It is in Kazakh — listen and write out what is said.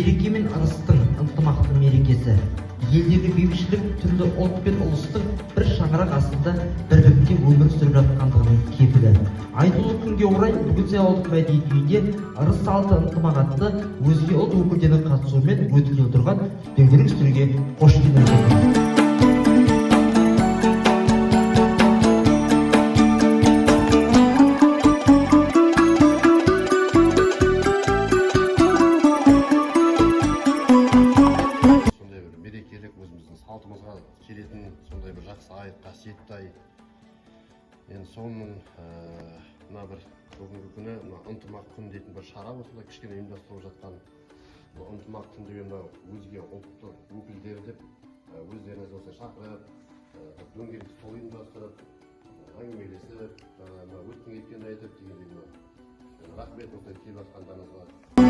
Береке мен ырыстың ынтымақтың мерекесі. Елдегі бейбітшілік түрлі ұлт пен ұлыстың бір шаңырақ астында бірлікте өмір сүріп жатқандығының кепілі. Айтулы күнге орай бүгін ауылдық мәдениет үйінде ырыс салты ынтымақ атты өзге ұлт өкілдерінің қатысуымен өткелі тұрған дөңгелек үстелге қош келдіңіздер. салтымызға келетін сондай бір жақсы ай, қасиетті ай. Енді соның мына бір бүгінгі күні ынтымақ күн дейтін бір шара осылай кішкене ұйымдастырылып жатқан. Ынтымақ күн деген өзге ұлттық өкілдері деп өздеріңіз осылай шақырып, дөңгелек стол ұйымдастырып, әңгімелесіп, өткен кеткенді айтып дегендей рахмет осылай келіп жатқандарыңызға.